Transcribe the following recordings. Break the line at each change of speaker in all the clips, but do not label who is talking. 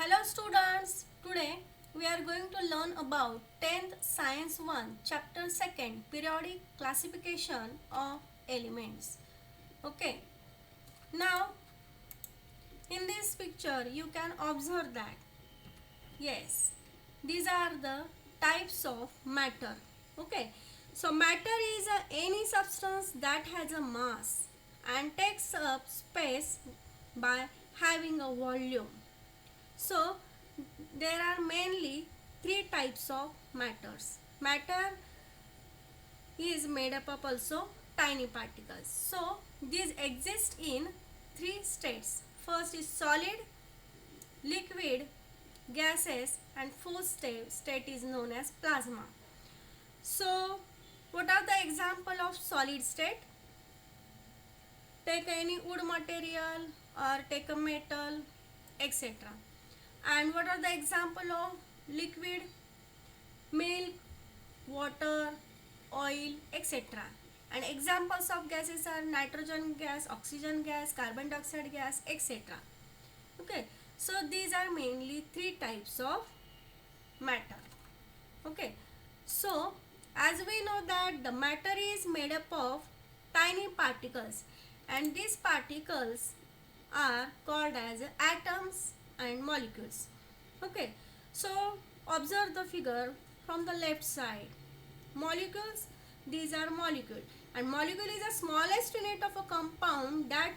Hello students, today we are going to learn about 10th Science 1 chapter 2nd periodic classification of elements. Okay, now in this picture you can observe that yes, these are the types of matter. Okay, so matter is any substance that has a mass and takes up space by having a volume. So there are mainly three types of matters. Matter is made up of also tiny particles. So these exist in three states. First is solid, liquid, gases, and fourth state is known as plasma. So what are the example of solid state? Take any wood material or take a metal, etc. And what are the example of liquid? Milk, water, oil, etc. And examples of gases are nitrogen gas, oxygen gas, carbon dioxide gas, etc. Okay, so these are mainly three types of matter. Okay, so as we know that the matter is made up of tiny particles, and these particles are called as atoms and molecules. Okay, so observe the figure from the left side. Molecules, these are molecule, and molecule is the smallest unit of a compound that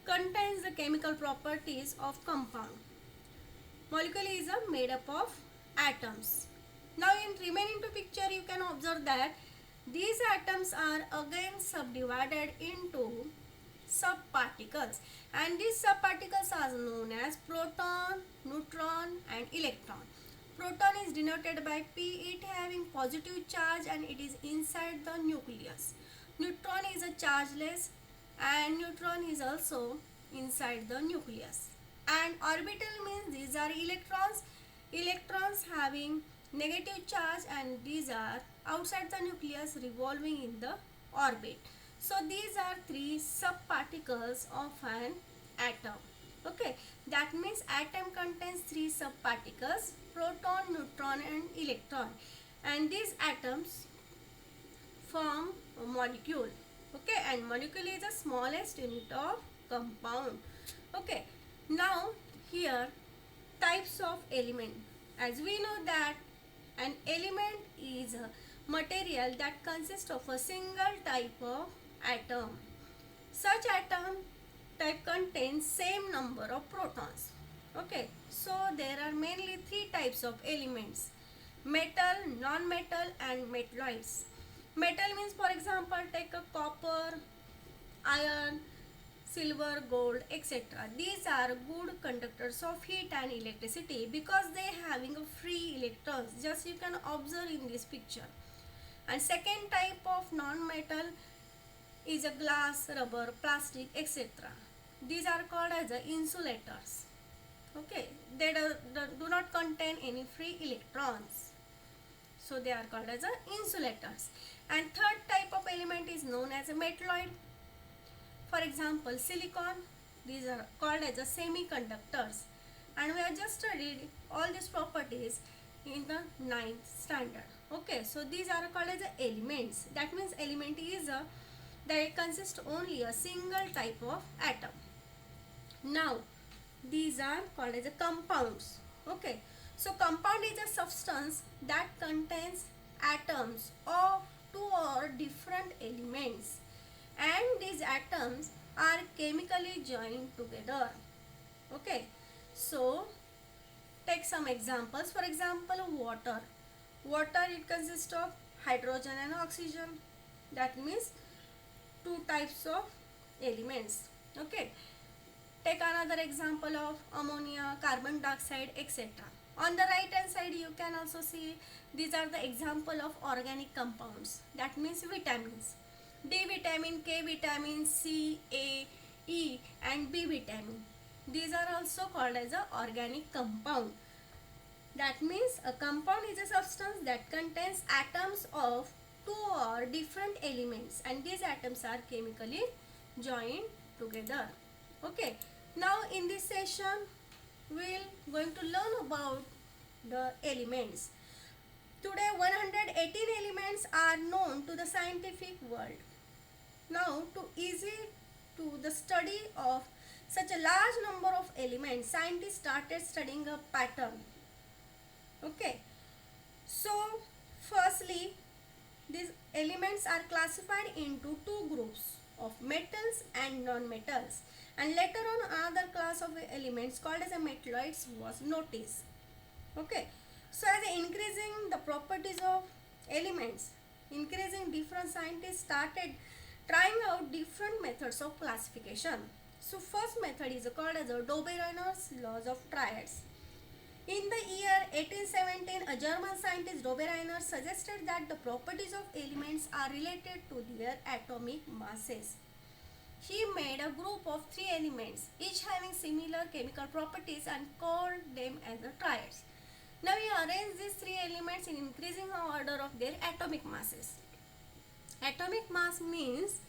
contains the chemical properties of compound. Molecule is made up of atoms. Now in remaining two picture you can observe that these atoms are again subdivided into subparticles, and these subparticles are known as proton, neutron and electron. Proton is denoted by P, it having positive charge and it is inside the nucleus. Neutron is a chargeless and neutron is also inside the nucleus. And orbital means these are electrons. Electrons having negative charge and these are outside the nucleus revolving in the orbit. So these are three subparticles of an atom. Okay, that means atom contains three subparticles: proton, neutron and electron, and these atoms form a molecule. Okay, and molecule is the smallest unit of compound. Okay, now here types of element. As we know that an element is a material that consists of a single type of atom. Such atom type contains same number of protons. Okay, so there are mainly three types of elements: metal, non-metal and metalloids. Metal means, for example, take a copper, iron, silver, gold, etc. These are good conductors of heat and electricity because they having a free electrons. Just you can observe in this picture. And second type of non-metal is a glass, rubber, plastic, etc. These are called as the insulators. Okay, they do not contain any free electrons, so they are called as the insulators. And third type of element is known as a metalloid. For example, silicon, these are called as the semiconductors, and we have just studied all these properties in the 9th standard. Okay, so these are called as the elements. That means element is that it consists only a single type of atom. Now these are called as a compounds. Okay, so compound is a substance that contains atoms of two or different elements, and these atoms are chemically joined together. Okay, so take some examples. For example, water. Water, it consists of hydrogen and oxygen. That means two types of elements. Okay, take another example of ammonia, carbon dioxide, etc. On the right hand side you can also see these are the example of organic compounds. That means vitamins: D vitamin, K vitamin, C, A, E and B vitamin. These are also called as a organic compound. That means a compound is a substance that contains atoms of two or different elements, and these atoms are chemically joined together. Okay, now in this session we'll going to learn about the elements. Today 118 elements are known to the scientific world. Now to easy to the study of such a large number of elements, scientists started studying a pattern. Okay, so firstly, these elements are classified into two groups of metals and non-metals, and later on another class of elements called as a metalloids was noticed. Okay, so as increasing the properties of elements, increasing different scientists started trying out different methods of classification. So first method is called as a Dobereiner's laws of triads. In the year 1817, a German scientist Dobereiner suggested that the properties of elements are related to their atomic masses. He made a group of three elements, each having similar chemical properties, and called them as the triads. Now we arrange these three elements in increasing order of their atomic masses. Atomic mass means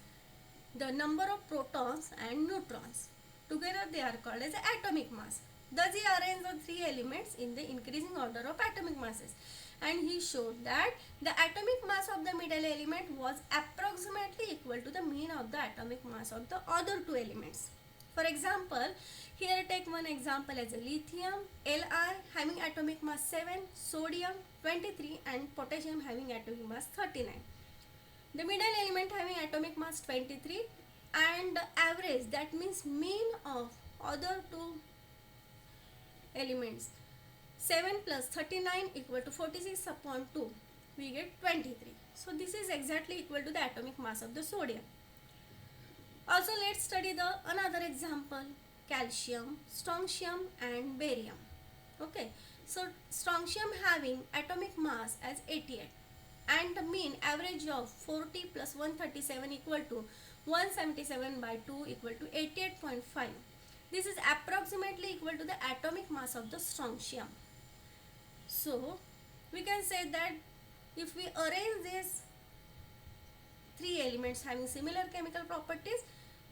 the number of protons and neutrons. Together they are called as atomic mass. Thus he arranged the three elements in the increasing order of atomic masses, and he showed that the atomic mass of the middle element was approximately equal to the mean of the atomic mass of the other two elements. For example, here take one example as a lithium, Li having atomic mass 7, sodium 23 and potassium having atomic mass 39. The middle element having atomic mass 23 and the average, that means mean of other two elements, 7 plus 39 equal to 46 upon 2, we get 23. So this is exactly equal to the atomic mass of the sodium. Also let's study the another example, calcium, strontium and barium. Okay, so strontium having atomic mass as 88 and the mean average of 40 plus 137 equal to 177 by 2 equal to 88.5. This is approximately equal to the atomic mass of the strontium. So we can say that if we arrange these three elements having similar chemical properties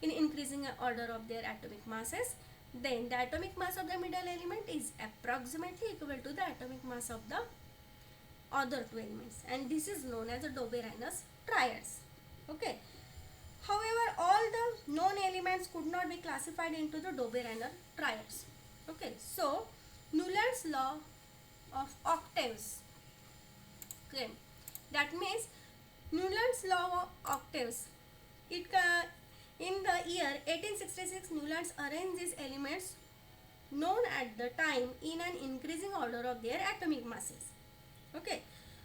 in increasing order of their atomic masses, then the atomic mass of the middle element is approximately equal to the atomic mass of the other two elements, and this is known as the Dobereiner's triads. Okay. However, all the known elements could not be classified into the Dobereiner triads. Okay, so Newland's law of octaves. Okay, that means Newland's law of octaves. It in the year 1866, Newland arranged these elements known at the time in an increasing order of their atomic masses. Okay.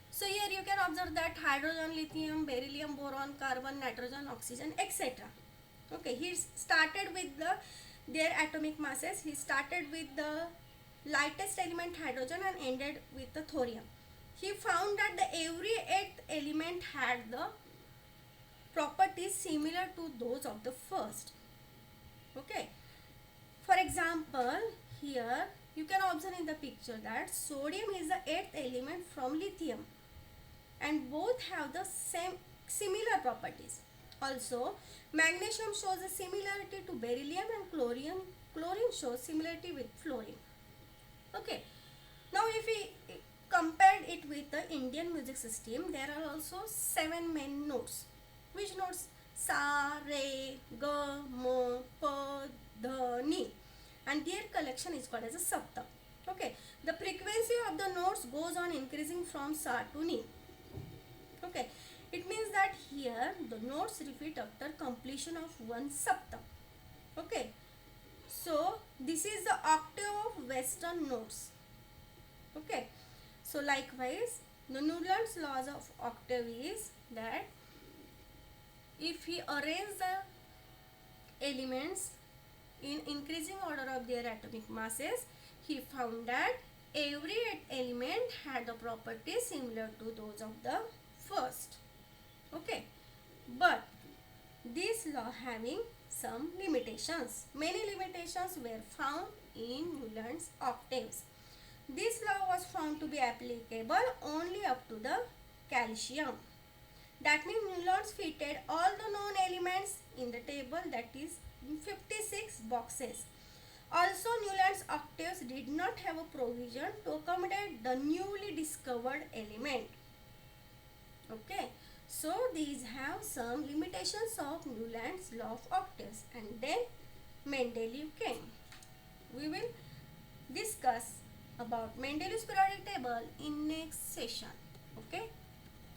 So here you can observe that hydrogen, lithium, beryllium, boron, carbon, nitrogen, oxygen, etc. Okay, he started with their atomic masses. He started with the lightest element hydrogen and ended with the thorium. He found that every eighth element had the properties similar to those of the first. Okay. For example, here you can observe in the picture that sodium is the eighth element from lithium, and both have the similar properties. Also, magnesium shows a similarity to beryllium, and chlorine shows similarity with fluorine. Okay. Now if we compare it with the Indian music system, there are also 7 main notes. Which notes? Sa, Re, Ga, Ma, Pa, Dha, Ni, and their collection is called as a saptak. Okay. The frequency of the notes goes on increasing from Sa to Ni. Okay, it means that here the notes repeat after completion of one saptak. Okay, so this is the octave of Western notes. Okay, so likewise the Newland's laws of octave is that if we arrange the elements in increasing order of their atomic masses, he found that every element had the properties similar to those of the first. Okay, but this law having some limitations. Many limitations were found in Newland's octaves. This law was found to be applicable only up to the calcium. That means Newland's fitted all the known elements in the table, that is in 56 boxes. Also, Newland's octaves did not have a provision to accommodate the newly discovered element. Okay, so these have some limitations of Newland's law of octaves, and then Mendeleev came. We will discuss about Mendeleev's periodic table in next session. Okay.